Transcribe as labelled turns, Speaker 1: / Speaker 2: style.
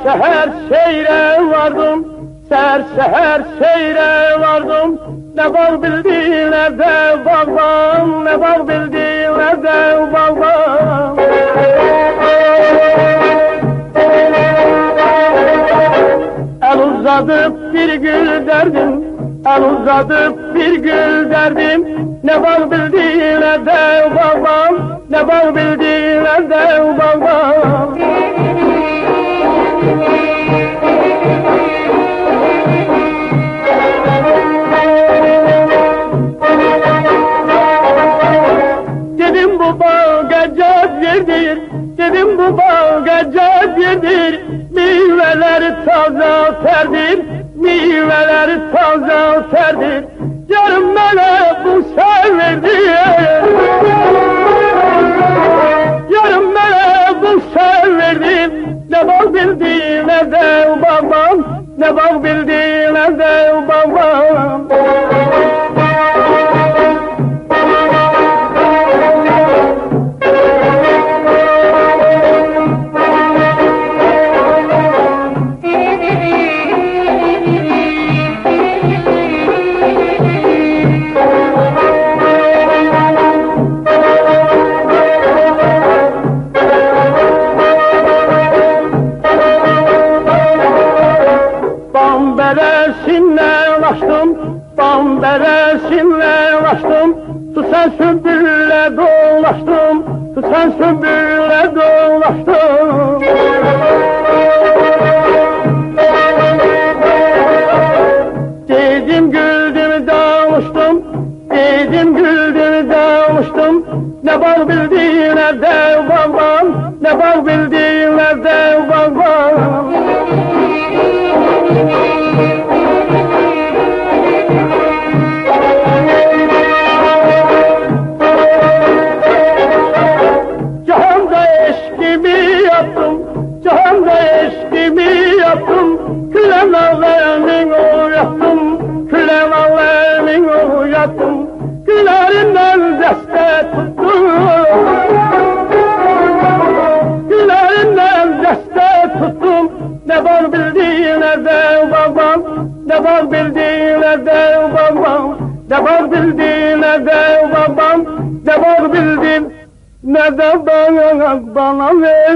Speaker 1: Seher seyre vardım, seher seyre vardım. Ne bağ bildiğine de bağlam, ne bağ bildiğine de bağlam. El uzatıp bir gül derdim, el uzatıp bir gül derdim. Ne bağ bildiğine de bağlam, ne bağ bildiğine de bağlam. Dedim bu bağ gecet yerdir, dedim bu bağ gecet yerdir. Meyveleri taze terdir, meyveleri taze terdir. Yarım bana bu severdi, yarım bana bu severdi. Ne bağ bildiğine de babam, ne bağ bildiğine de babam. Beresinle ulaştım, bam beresinle ulaştım. Tutan sümbülle dolaştım, tutan sümbülle dolaştım. Dedim güldüm davuştum, dedim güldüm davuştum. Ne bağ bildiğine de babam, ne bağ bildiğine de babam. Cihanda eşkimi yaptım, cihanda eşkimi yaptım. Külen alemin uyattım, külen alemin uyattım. Güllerinden deste tuttum, güllerinden deste tuttum. Ne bağ bildiğine de babam, ne bağ bildiğine de babam. Ne bağ bildiğine de babam, ne bağ bildiğine ne de bana ver.